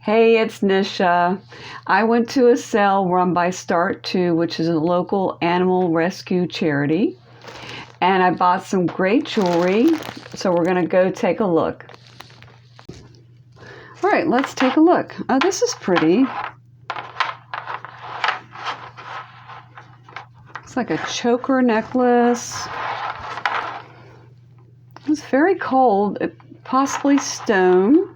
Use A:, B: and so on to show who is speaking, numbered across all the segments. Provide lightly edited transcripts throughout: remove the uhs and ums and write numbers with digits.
A: Hey, it's Nisha. I went to a sale run by S.T.A.R.T, which is a local animal rescue charity, and I bought some great jewelry, so we're going to go take a look. All right, let's take a look. Oh, this is pretty. It's like a choker necklace. It's very cold, possibly stone.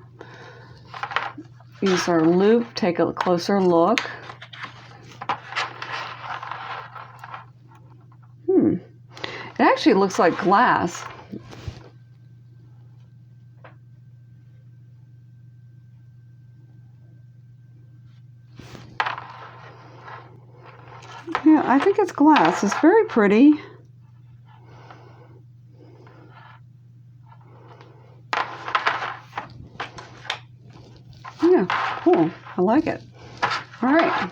A: These are looped. Take a closer look. It actually looks like glass. Yeah, I think it's glass. It's very pretty. Yeah, cool. I like it. All right.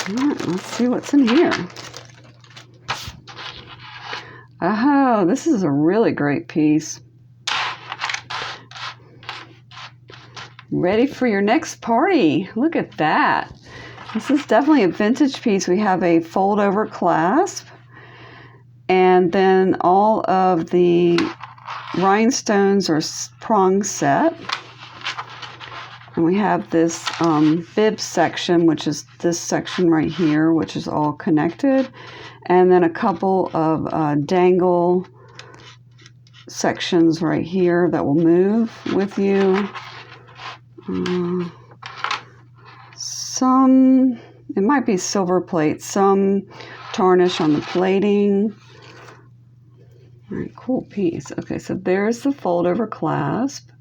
A: Let's see what's in here. Oh, this is a really great piece. Ready for your next party. Look at that. This is definitely a vintage piece. We have a fold-over clasp, and then all of the rhinestones are prong set. And we have this bib section, which is this section right here, which is all connected. And then a couple of dangle sections right here that will move with you. It might be silver plate, some tarnish on the plating. All right, cool piece. Okay, so there's the fold-over clasp.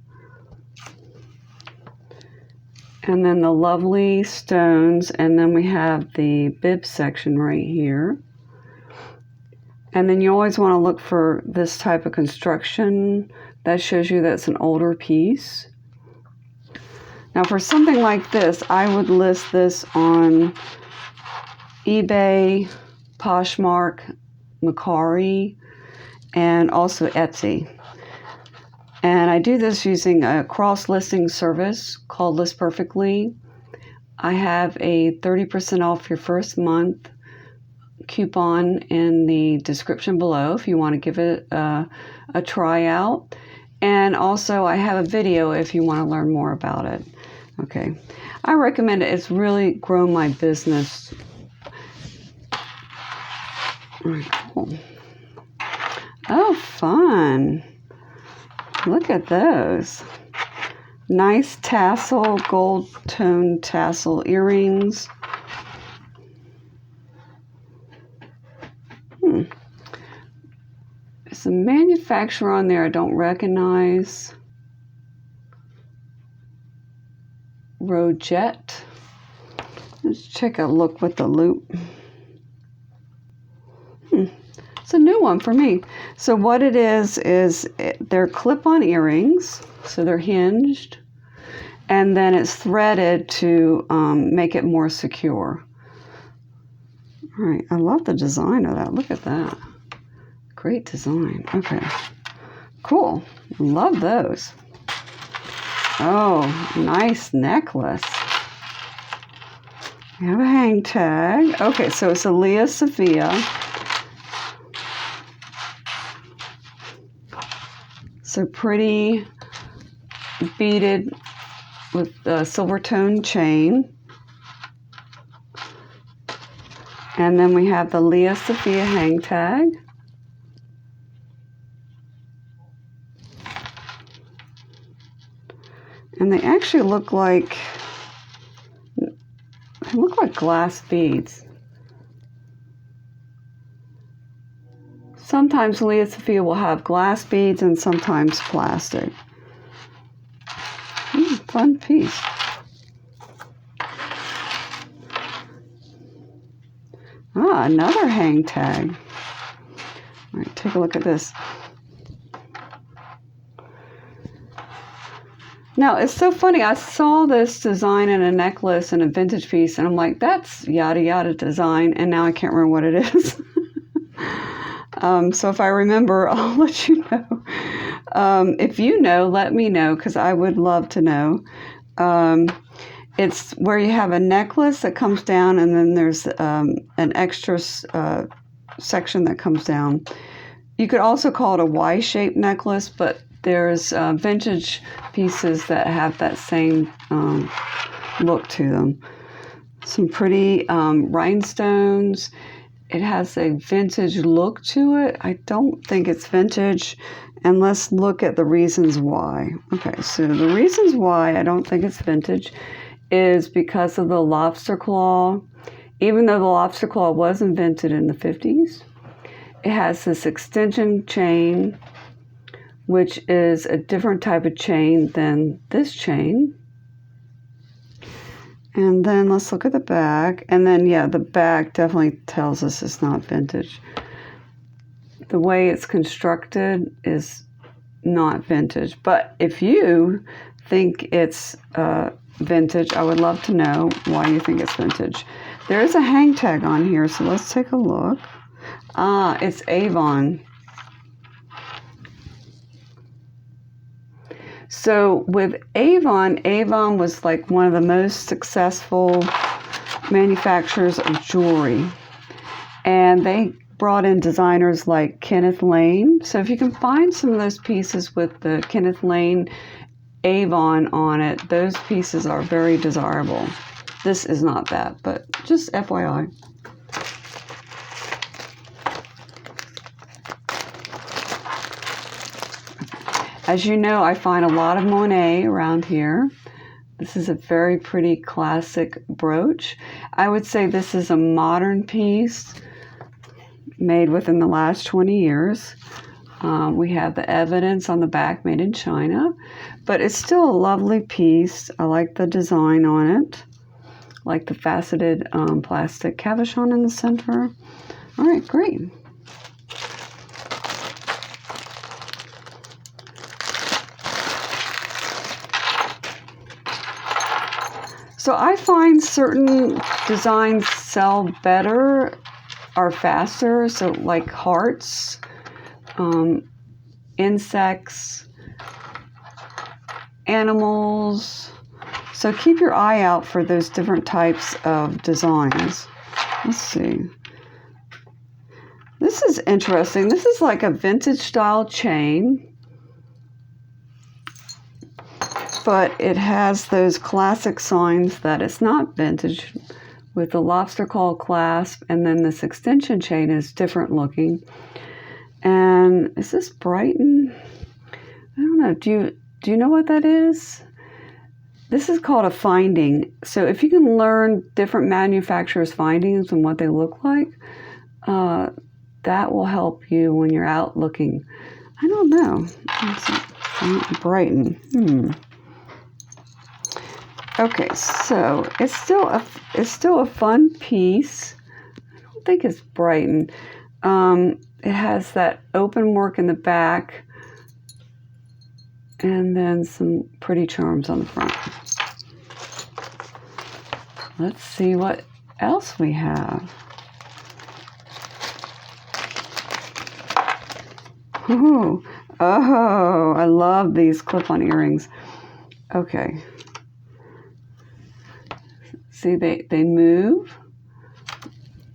A: And then the lovely stones, and then we have the bib section right here. And then you always want to look for this type of construction. That shows you that's an older piece. Now for something like this, I would list this on eBay, Poshmark, Mercari, and also Etsy. And I do this using a cross-listing service called List Perfectly. I have a 30% off your first month coupon in the description below if you want to give it a try out. And also I have a video if you want to learn more about it. Okay, I recommend it. It's really grown my business. All right, cool. Oh, fun. Look at those. Nice tassel, gold tone tassel earrings. There's a manufacturer on there I don't recognize. Roge't. Let's check a look with the loop. It's a new one for me. So what it is they're clip-on earrings, so they're hinged, and then it's threaded to make it more secure. All right, I love the design of that. Look at that. Great design. Okay, cool. Love those. Oh, nice necklace. We have a hang tag. Okay, so it's a Lia Sophia. So pretty beaded with a silver tone chain. And then we have the Lia Sophia hang tag. And they actually look like glass beads. Sometimes Lia Sophia will have glass beads and sometimes plastic. Fun piece. Ah, another hang tag. All right, take a look at this. Now, it's so funny. I saw this design in a necklace and a vintage piece, and I'm like, that's yada yada design, and now I can't remember what it is. So if I remember, I'll let you know. If you know, let me know because I would love to know. It's where you have a necklace that comes down and then there's an extra section that comes down. You could also call it a Y-shaped necklace, but there's vintage pieces that have that same look to them. Some pretty rhinestones. It has a vintage look to it. I don't think it's vintage, and let's look at the reasons why. Okay, so the reasons why I don't think it's vintage is because of the lobster claw. Even though the lobster claw was invented in the 50s, it has this extension chain, which is a different type of chain than this chain. And then let's look at the back. And then, yeah, the back definitely tells us it's not vintage. The way it's constructed is not vintage. But if you think it's vintage, I would love to know why you think it's vintage. There is a hang tag on here, so let's take a look. Ah, it's Avon. So with Avon, Avon was like one of the most successful manufacturers of jewelry. And they brought in designers like Kenneth Lane. So if you can find some of those pieces with the Kenneth Lane Avon on it, those pieces are very desirable. This is not that, but just FYI. As you know, I find a lot of Monet around here. This is a very pretty classic brooch. I would say this is a modern piece made within the last 20 years. We have the evidence on the back, made in China, but it's still a lovely piece. I like the design on it. I like the faceted plastic cabochon in the center. All right, great. So I find certain designs sell better or faster. So like hearts, insects, animals. So keep your eye out for those different types of designs. Let's see. This is interesting. This is like a vintage style chain, but it has those classic signs that it's not vintage with the lobster claw clasp, and then this extension chain is different looking. And is this Brighton? I don't know. Do you know what that is? This is called a finding. So if you can learn different manufacturers' findings and what they look like, that will help you when you're out looking. I don't know. Brighton. Okay, so it's still a fun piece. I don't think it's Brighton. It has that open work in the back, and then some pretty charms on the front. Let's see what else we have. Ooh. Oh, I love these clip-on earrings. Okay. See, they move.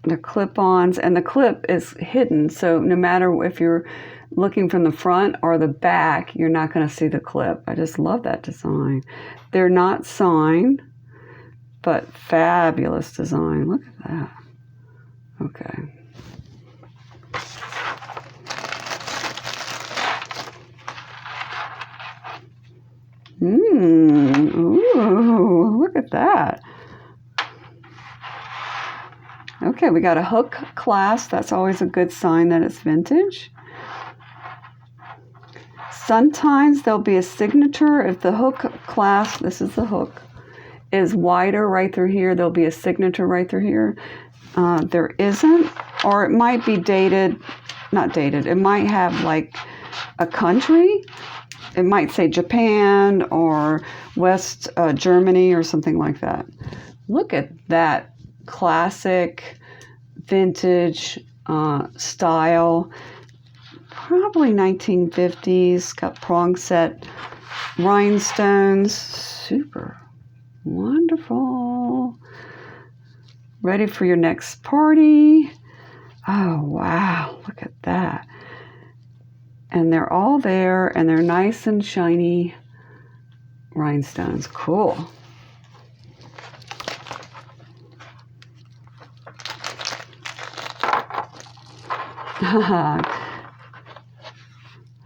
A: They're clip-ons, and the clip is hidden. So no matter if you're looking from the front or the back, you're not going to see the clip. I just love that design. They're not signed, but fabulous design. Look at that. Okay. Ooh, look at that. Okay, we got a hook clasp. That's always a good sign that it's vintage. Sometimes there'll be a signature. If the hook clasp, this is the hook, is wider right through here, there'll be a signature right through here. There isn't, or it might be dated, not dated, it might have like a country. It might say Japan or West Germany or something like that. Look at that classic vintage style. probably 1950s. Got prong set rhinestones. Super wonderful. Ready for your next party. Oh, wow. Look at that. And they're all there, and they're nice and shiny rhinestones. Cool.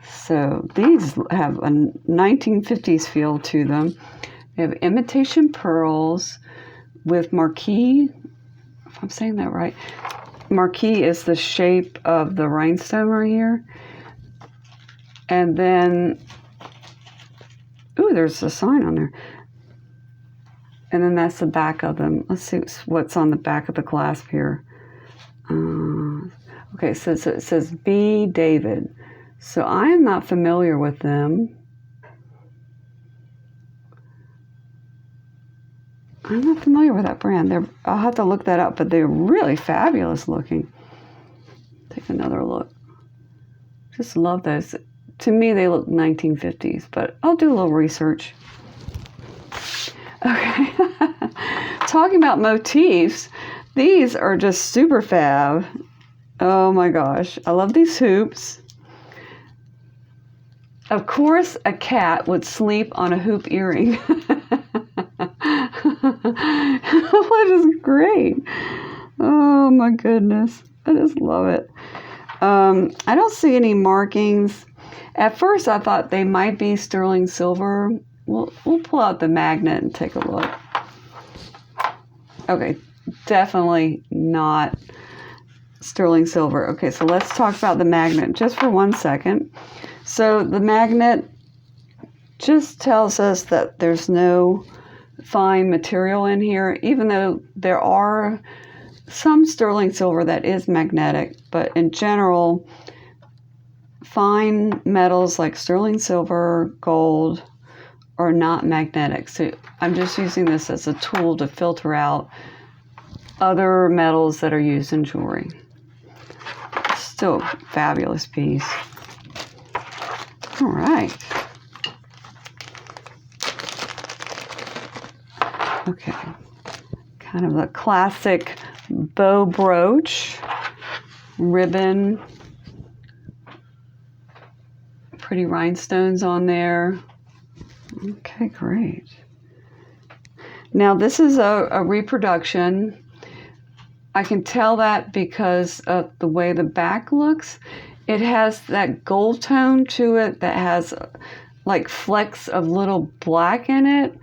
A: So these have a 1950s feel to them. They have imitation pearls with marquise. If I'm saying that right. Marquise is the shape of the rhinestone right here. And then, ooh, there's a sign on there. And then that's the back of them. Let's see what's on the back of the clasp here. Okay, so it says B. David. So I am not familiar with them. I'm not familiar with that brand. I'll have to look that up, but they're really fabulous looking. Take another look. Just love those. To me, they look 1950s, but I'll do a little research. Okay. Talking about motifs, these are just super fab. Oh my gosh. I love these hoops. Of course, a cat would sleep on a hoop earring. That is great. Oh my goodness. I just love it. I don't see any markings. At first, I thought they might be sterling silver. We'll pull out the magnet and take a look. Okay, definitely not sterling silver. Okay, so let's talk about the magnet just for 1 second. So the magnet just tells us that there's no fine material in here, even though there are some sterling silver that is magnetic, but in general, fine metals like sterling silver, gold, are not magnetic. So I'm just using this as a tool to filter out other metals that are used in jewelry. Still a fabulous piece. All right. Okay. Kind of a classic bow brooch, ribbon, pretty rhinestones on there. Okay, great. Now this is a reproduction. I can tell that because of the way the back looks. It has that gold tone to it that has like flecks of little black in it.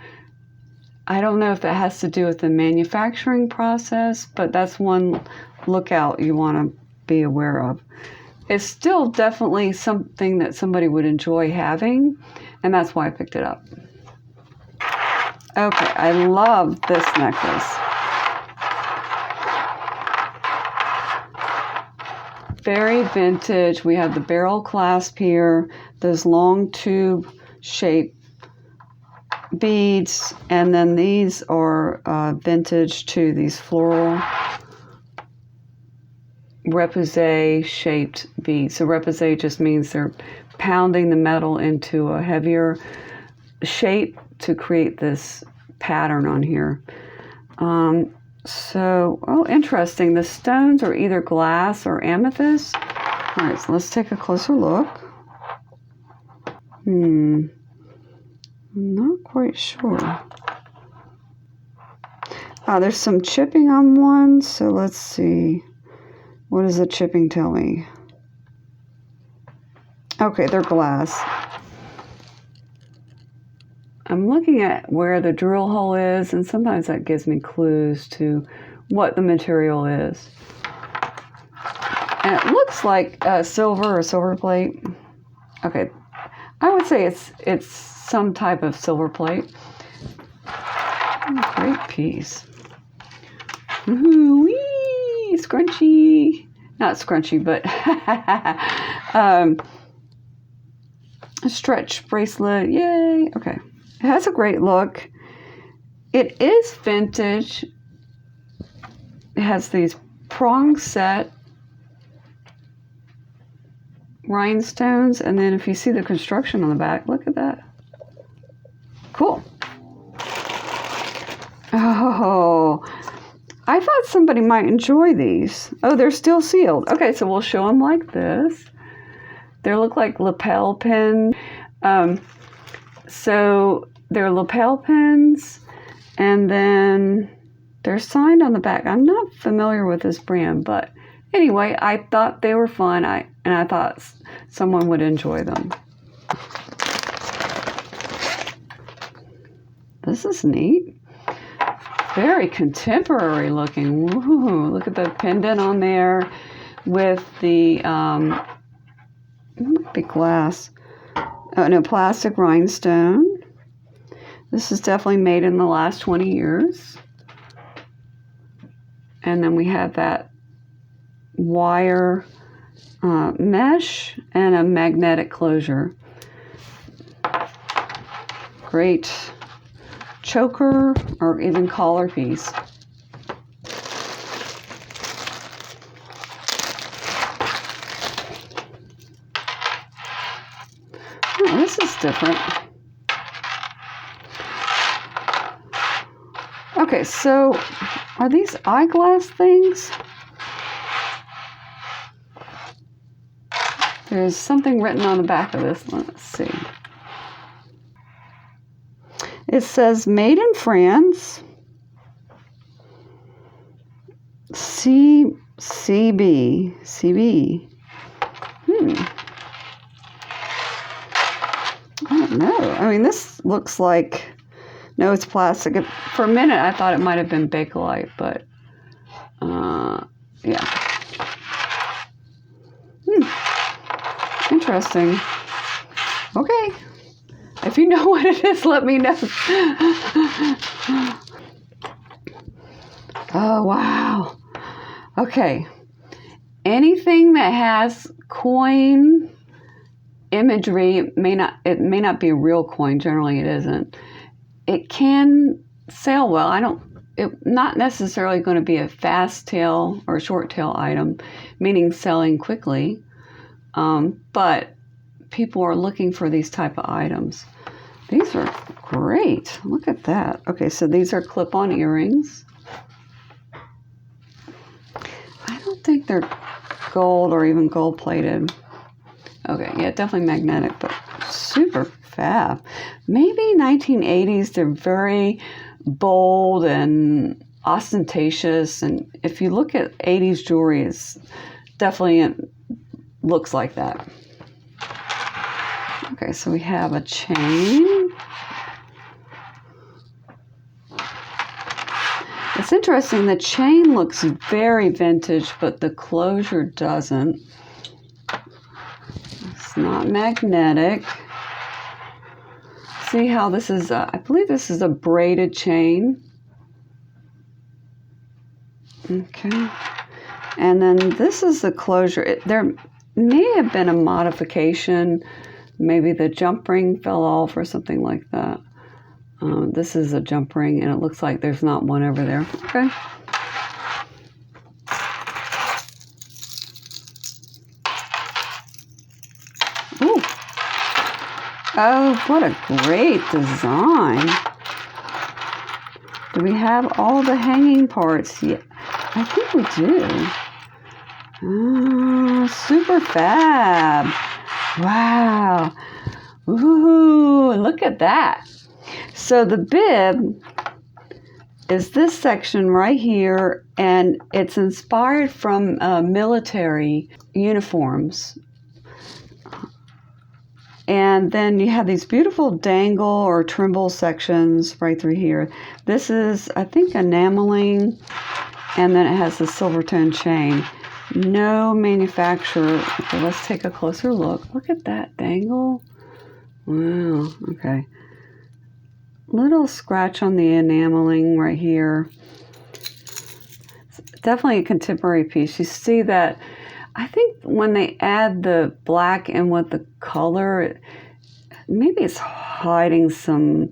A: I don't know if that has to do with the manufacturing process, but that's one lookout you want to be aware of. It's still definitely something that somebody would enjoy having, and that's why I picked it up. Okay, I love this necklace. Very vintage. We have the barrel clasp here, those long tube shaped beads, and then these are vintage too, these floral repoussé shaped beads. So repoussé just means they're pounding the metal into a heavier shape to create this pattern on here. Oh, interesting. The stones are either glass or amethyst. All right, so let's take a closer look. I'm not quite sure. There's some chipping on one, so let's see. What does the chipping tell me? Okay, they're glass. I'm looking at where the drill hole is, and sometimes that gives me clues to what the material is. And it looks like silver or silver plate. Okay, I would say it's some type of silver plate. Great piece. Woo-wee, scrunchy. Not scrunchy, but a stretch bracelet. Yay. Okay. It has a great look. It is vintage. It has these prong set rhinestones. And then if you see the construction on the back, look at that. Cool. Oh, I thought somebody might enjoy these. Oh, they're still sealed. Okay, so we'll show them like this. They look like lapel pin. So they're lapel pins, and then they're signed on the back. I'm not familiar with this brand, but anyway, I thought they were fun. And I thought someone would enjoy them. This is neat. Very contemporary looking. Woo, look at the pendant on there with the, it might be glass. Oh, no, plastic rhinestone. This is definitely made in the last 20 years. And then we have that wire mesh and a magnetic closure. Great choker or even collar piece. Oh, this is different. Okay, so are these eyeglass things? There's something written on the back of this. Let's see. It says made in France. CB. I don't know. I mean, this looks like, no, it's plastic. For a minute, I thought it might have been Bakelite, but yeah. Interesting. Okay. If you know what it is, let me know. Oh, wow. Okay. Anything that has coin imagery, it may not be a real coin. Generally, it isn't. It can sell well. Not necessarily going to be a fast tail or short tail item, meaning selling quickly. But people are looking for these type of items. These are great. Look at that. Okay, so these are clip-on earrings. I don't think they're gold or even gold-plated. Okay, yeah, definitely magnetic, but super fab. Maybe 1980s, they're very bold and ostentatious. And if you look at 80s jewelry, it's definitely looks like that. Okay, so we have a chain. It's interesting, the chain looks very vintage, but the closure doesn't. It's not magnetic. See how this is, I believe this is a braided chain. Okay. And then this is the closure. There may have been a modification. Maybe the jump ring fell off or something like that. This is a jump ring, and it looks like there's not one over there. Okay. Ooh. Oh, what a great design. Do we have all the hanging parts? Yeah, I think we do. Super fab. Wow. Ooh, look at that. So the bib is this section right here, and it's inspired from military uniforms. And then you have these beautiful dangle or trimble sections right through here. This is, I think, enameling, and then it has a silver tone chain. No manufacturer. Okay, let's take a closer look. Look at that dangle. Wow, okay. Little scratch on the enameling right here. It's definitely a contemporary piece. You see that, I think when they add the black in with the color, maybe it's hiding some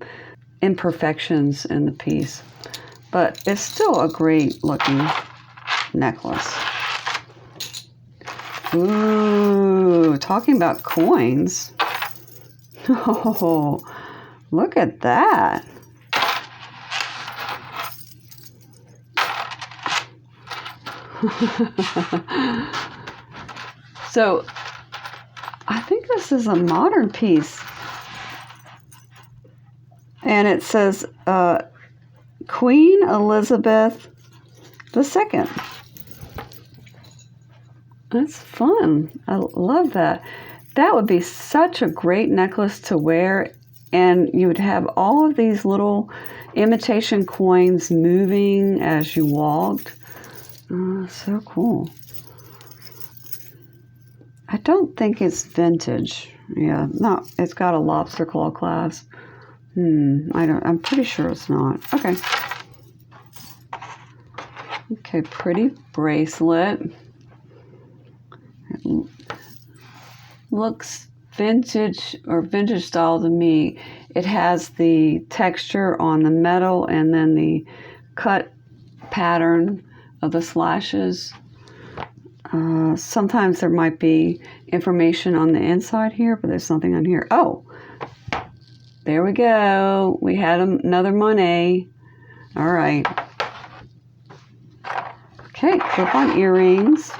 A: imperfections in the piece. But it's still a great looking necklace. Ooh, talking about coins. Oh, look at that. So, I think this is a modern piece. And it says Queen Elizabeth II. That's fun. I love that. That would be such a great necklace to wear, and you would have all of these little imitation coins moving as you walked. So cool. I don't think it's vintage. Yeah, no, it's got a lobster claw clasp. I'm pretty sure it's not. Okay. Okay, pretty bracelet. It looks vintage or vintage style to me. It has the texture on the metal and then the cut pattern of the slashes. Sometimes there might be information on the inside here, but there's nothing on here. Oh, there we go. We had another Monet. All right. Okay, clip-on earrings.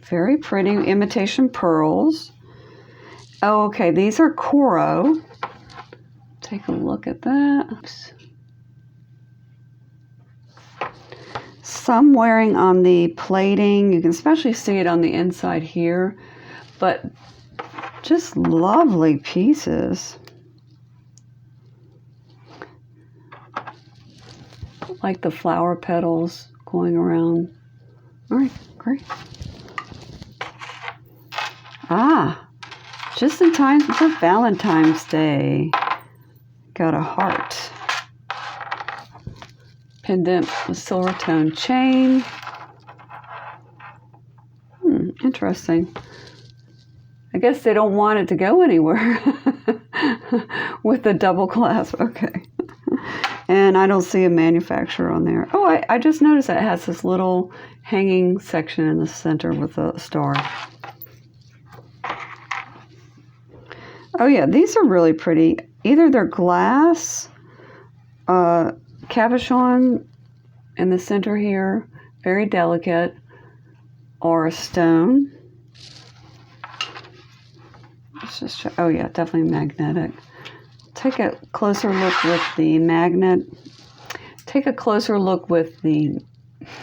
A: Very pretty imitation pearls. Oh, okay, these are Coro. Take a look at that. Oops. Some wearing on the plating. You can especially see it on the inside here, but just lovely pieces. Like the flower petals going around. All right, great. Ah, just in time for Valentine's Day. Got a heart. Pendant with silver tone chain. Interesting. I guess they don't want it to go anywhere with the double clasp. Okay. And I don't see a manufacturer on there. Oh, I just noticed that it has this little hanging section in the center with a star. Oh yeah, these are really pretty. Either they're glass, cabochon in the center here, very delicate, or a stone. Let's just show, oh yeah, definitely magnetic. Take a closer look with the magnet. Take a closer look with the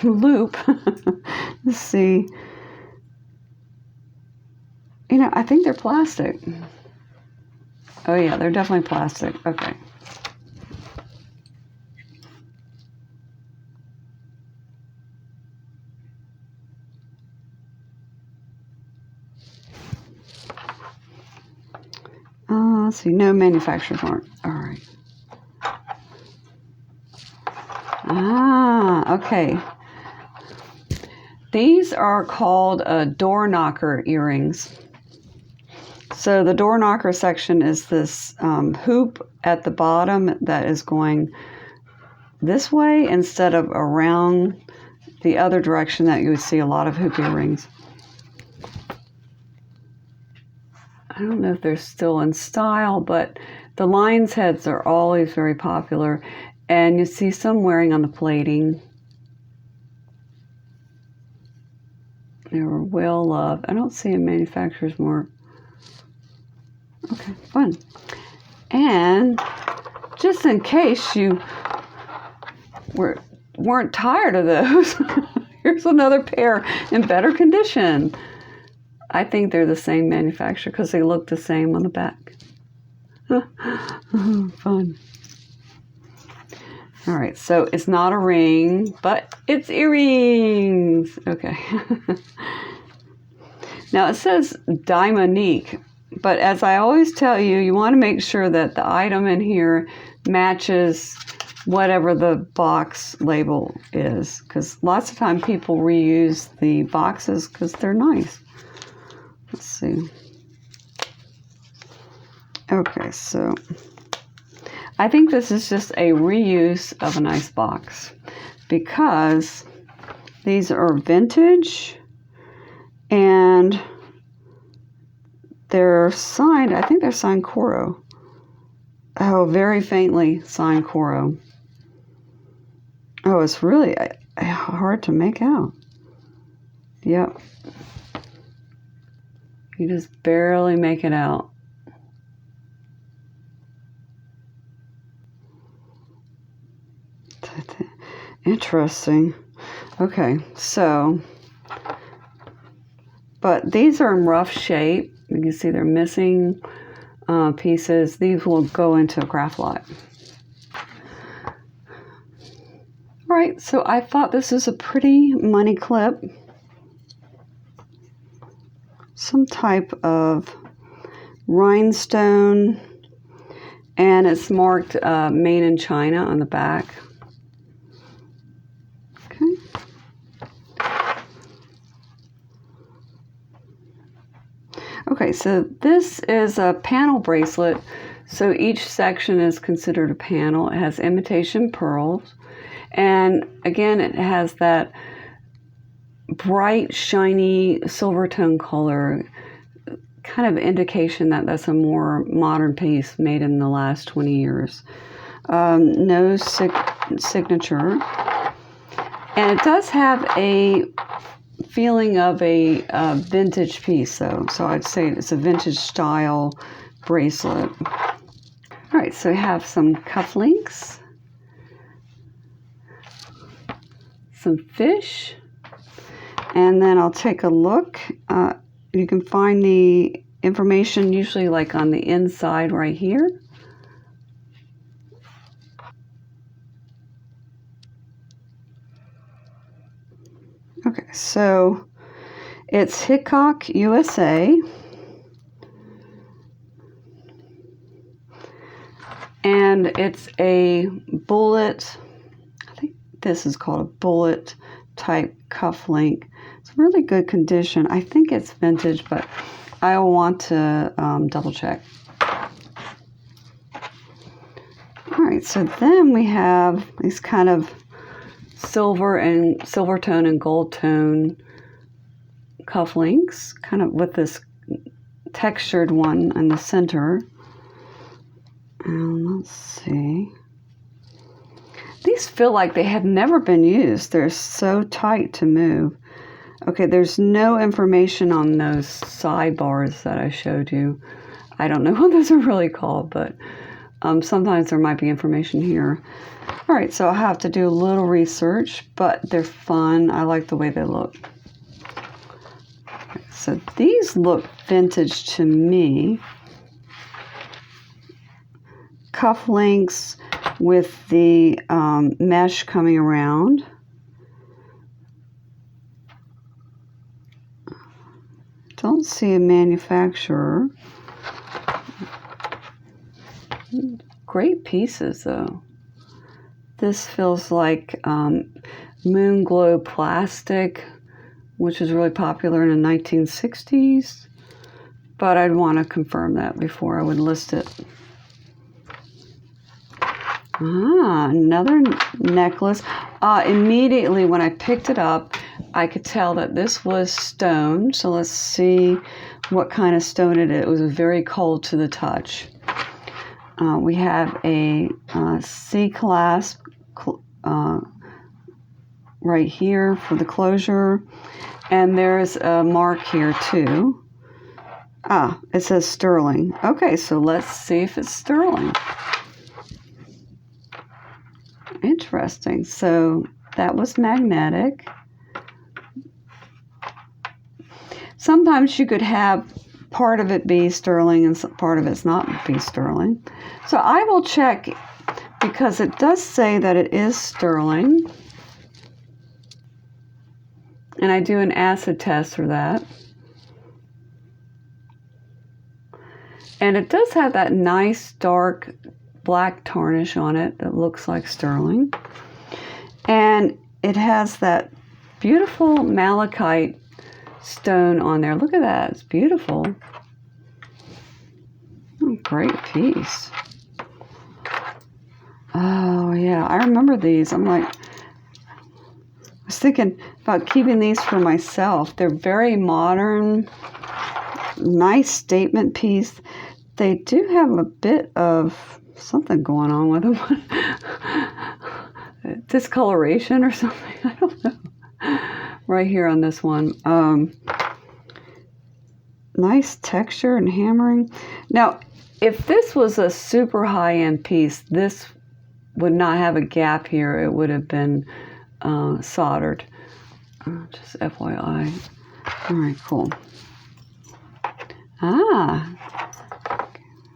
A: loop. Let's see. You know, I think they're plastic. Oh yeah, they're definitely plastic. Okay. Let's see, no manufacturer's mark. All right. Okay. These are called door knocker earrings. So the door knocker section is this hoop at the bottom that is going this way instead of around the other direction that you would see a lot of hoop earrings. I don't know if they're still in style, but the lion's heads are always very popular. And you see some wearing on the plating. They were well loved. I don't see a manufacturer's mark. Okay, fun. And just in case you weren't tired of those, here's another pair in better condition. I think they're the same manufacturer because they look the same on the back. Fun. All right, so it's not a ring, but it's earrings. Okay. Now it says Diamonique, but as I always tell you, you want to make sure that the item in here matches whatever the box label is, because lots of time people reuse the boxes because they're nice. Let's see. Okay, so I think this is just a reuse of a nice box because these are vintage And they're signed, I think they're signed Coro. Oh, very faintly signed Coro. Oh, it's really hard to make out. Yep. You just barely make it out. Interesting. Okay, so, but these are in rough shape. You can see they're missing pieces. These will go into a craft lot. All right, so I thought this is a pretty money clip. Some type of rhinestone, and it's marked made in China on the back. Okay. Okay, so this is a panel bracelet. So each section is considered a panel. It has imitation pearls. And again, it has that bright, shiny silver tone color, kind of indication that that's a more modern piece made in the last 20 years. No signature. And it does have a feeling of a vintage piece, though. So I'd say it's a vintage style bracelet. All right, so we have some cufflinks, some fish, and then I'll take a look. You can find the information usually like on the inside right here. Okay, so it's Hickok, USA. And it's a bullet, I think this is called a bullet type cuff link. It's really good condition. I think it's vintage, but I want to double check. All right, so then we have these kind of silver tone and gold tone cuff links, kind of with this textured one in the center. And let's see. These feel like they have never been used. They're so tight to move. Okay, there's no information on those sidebars that I showed you. I don't know what those are really called, but sometimes there might be information here. All right, so I'll have to do a little research, but they're fun. I like the way they look. So these look vintage to me. Cuff links with the mesh coming around. Don't see a manufacturer. Great pieces though. This feels like moon glow plastic, which was really popular in the 1960s, but I'd want to confirm that before I would list it. Ah, another necklace. Immediately when I picked it up, I could tell that this was stone. So let's see what kind of stone it is. It was very cold to the touch. We have a C-clasp right here for the closure. And there's a mark here too. Ah, it says sterling. Okay, so let's see if it's sterling. Interesting. So that was magnetic. Sometimes you could have part of it be sterling and part of it's not be sterling. So I will check because it does say that it is sterling. And I do an acid test for that. And it does have that nice dark black tarnish on it that looks like sterling. And it has that beautiful malachite stone on there. Look at that. It's beautiful. Oh, great piece. Oh, yeah. I remember these. I'm like, was thinking about keeping these for myself. They're very modern, nice statement piece. They do have a bit of something going on with them. Discoloration or something. I don't know. Right here on this one. Nice texture and hammering. Now, if this was a super high-end piece, this would not have a gap here. It would have been soldered. Just FYI. All right, cool.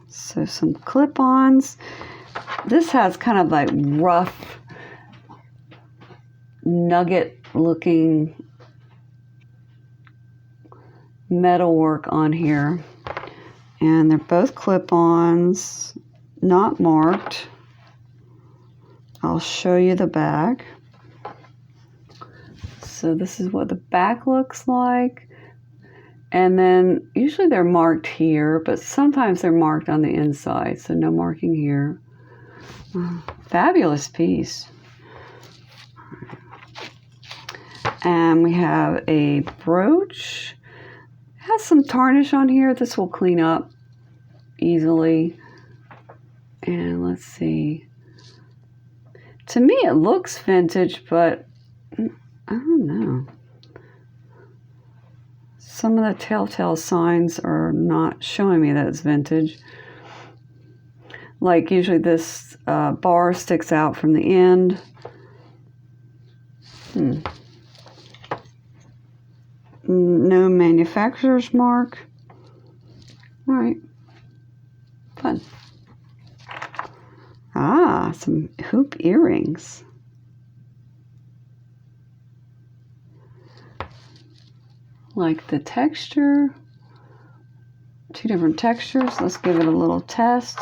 A: So some clip-ons. This has kind of like rough, nugget-looking metalwork on here. And they're both clip-ons, not marked. I'll show you the back. So this is what the back looks like. And then usually they're marked here, but sometimes they're marked on the inside, so no marking here. Fabulous piece. And we have a brooch. It has some tarnish on here. This will clean up easily. And let's see. To me, it looks vintage, but I don't know. Some of the telltale signs are not showing me that it's vintage. Like usually this bar sticks out from the end. No manufacturer's mark. All right. Fun. Some hoop earrings. Like the texture. Two different textures. Let's give it a little test.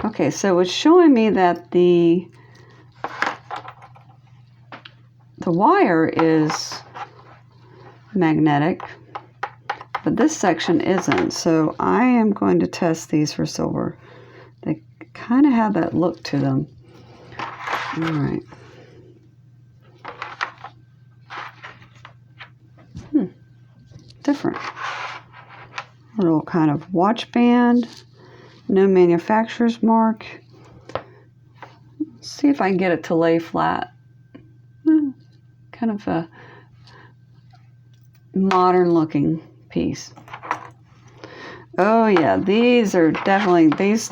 A: Okay, so it's showing me that the wire is magnetic, but this section isn't. So I am going to test these for silver. They kind of have that look to them. All right. Different. A little kind of watch band. No manufacturer's mark. Let's see if I can get it to lay flat. Kind of a modern looking piece. Oh yeah, these are definitely, these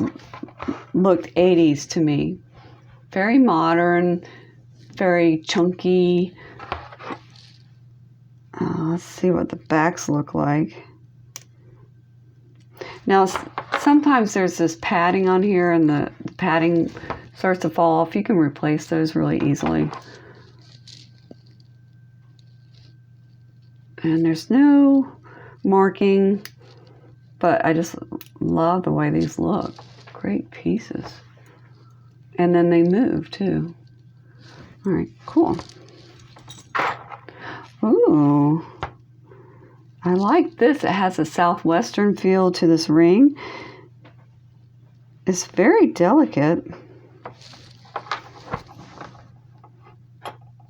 A: looked 80s to me. Very modern, very chunky. Let's see what the backs look like. Now, sometimes there's this padding on here and the padding starts to fall off. You can replace those really easily. And there's no marking, but I just love the way these look. Great pieces. And then they move too. All right, cool. Ooh, I like this. It has a southwestern feel to this ring. It's very delicate.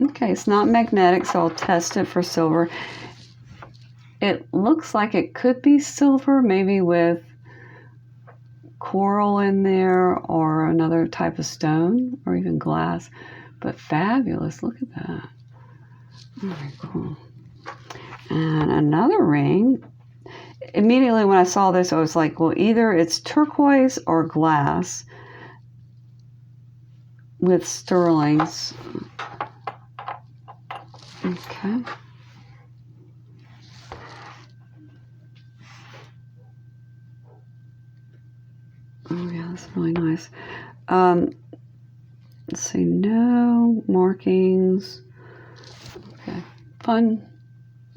A: Okay, it's not magnetic, so I'll test it for silver. It looks like it could be silver, maybe with coral in there or another type of stone or even glass, but fabulous. Look at that. Very cool. And another ring. Immediately when I saw this, I was like, well, either it's turquoise or glass with sterlings. Okay. Oh yeah, that's really nice. Let's see, no markings. Okay, fun.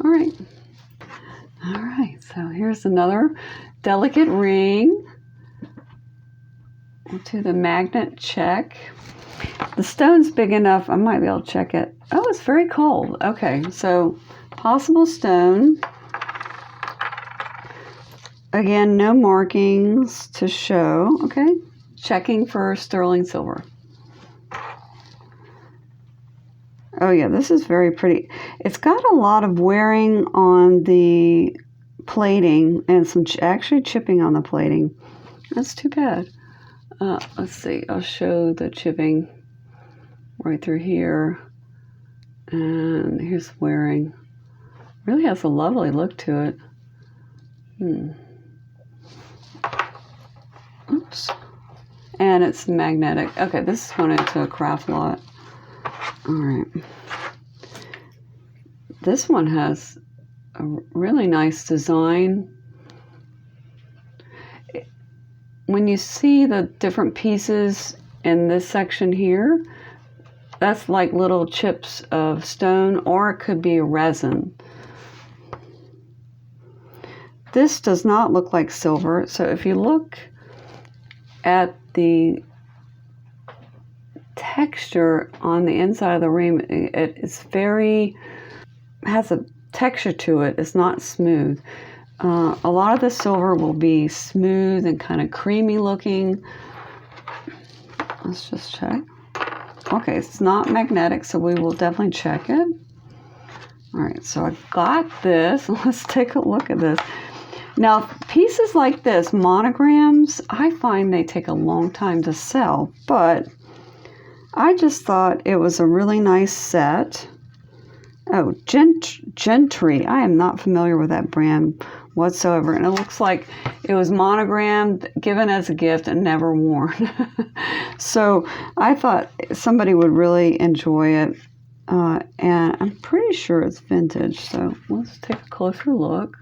A: All right. All right, so here's another delicate ring. We'll do the magnet check. The stone's big enough, I might be able to check it. Oh, it's very cold. Okay, so possible stone. Again, no markings to show. Okay, checking for sterling silver. Oh yeah, this is very pretty. It's got a lot of wearing on the plating and some actually chipping on the plating. That's too bad. Let's see, I'll show the chipping right through here. And here's wearing. Really has a lovely look to it. Oops. And it's magnetic. Okay, this is going into a craft lot. All right. This one has a really nice design. When you see the different pieces in this section here, that's like little chips of stone, or it could be a resin. This does not look like silver, so if you look at the texture on the inside of the ring, it's has a texture to it. It's not smooth. A lot of the silver will be smooth and kind of creamy looking. Let's just check. Okay, it's not magnetic, so we will definitely check it. All right, so I got this. Let's take a look at this. Now, pieces like this, monograms, I find they take a long time to sell, but I just thought it was a really nice set. Oh, Gentry. I am not familiar with that brand whatsoever, and it looks like it was monogrammed, given as a gift, and never worn. So I thought somebody would really enjoy it, and I'm pretty sure it's vintage, so let's take a closer look.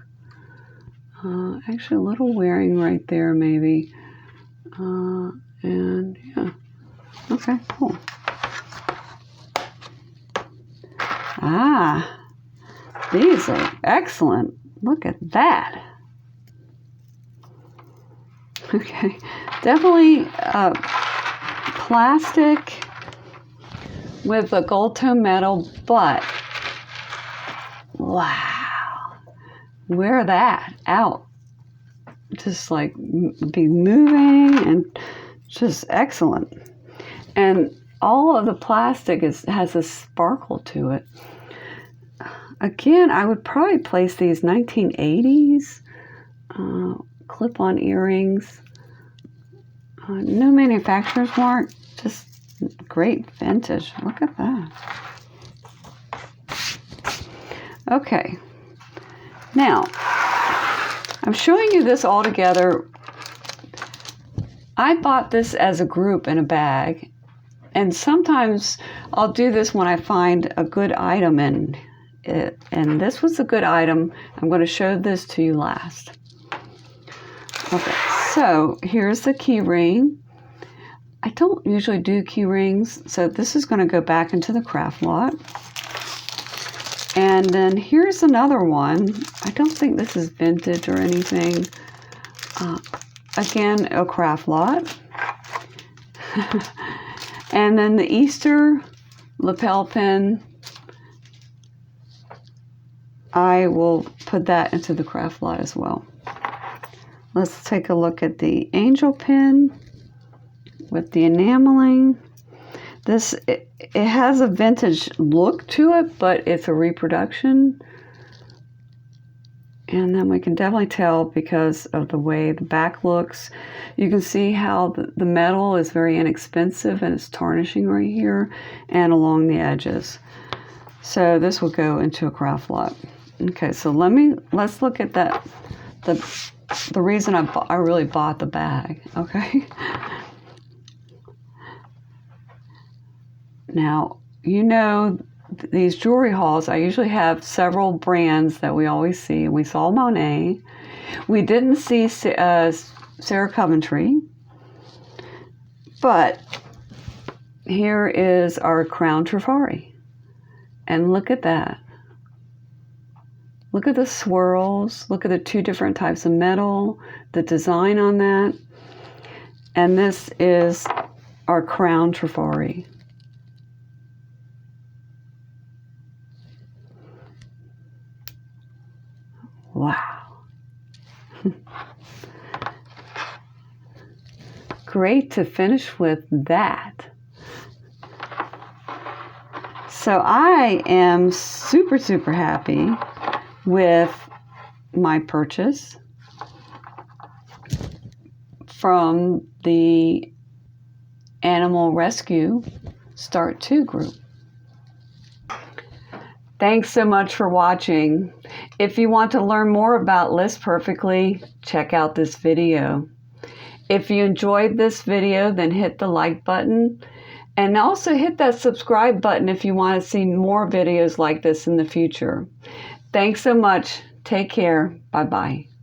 A: Actually, a little wearing right there, maybe. And yeah. Okay, cool. Ah, these are excellent. Look at that. Okay, definitely plastic with a gold tone metal, but wow. Wear that out, just like be moving and just excellent. And all of the plastic has a sparkle to it. Again, I would probably place these 1980s clip-on earrings. No manufacturer's mark, just great vintage. Look at that. Okay. Now, I'm showing you this all together. I bought this as a group in a bag, and sometimes I'll do this when I find a good item in it, and this was a good item. I'm going to show this to you last. Okay, so here's the key ring. I don't usually do key rings, so this is going to go back into the craft lot. And then here's another one. I don't think this is vintage or anything. Again, a craft lot. And then the Easter lapel pin. I will put that into the craft lot as well. Let's take a look at the angel pin with the enameling. This, it has a vintage look to it, but it's a reproduction. And then we can definitely tell because of the way the back looks. You can see how the metal is very inexpensive and it's tarnishing right here and along the edges. So this will go into a craft lot. Okay, so let's look at that. The reason I really bought the bag, okay? Now, you know, these jewelry hauls, I usually have several brands that we always see. We saw Monet. We didn't see Sarah Coventry. But here is our crown Trifari. And look at that. Look at the swirls. Look at the two different types of metal, the design on that. And this is our crown Trifari. Wow. Great to finish with that. So I am super, super happy with my purchase from the Animal Rescue Start 2 group. Thanks so much for watching. If you want to learn more about List Perfectly, check out this video. If you enjoyed this video, then hit the like button and also hit that subscribe button if you want to see more videos like this in the future. Thanks so much. Take care. Bye-bye.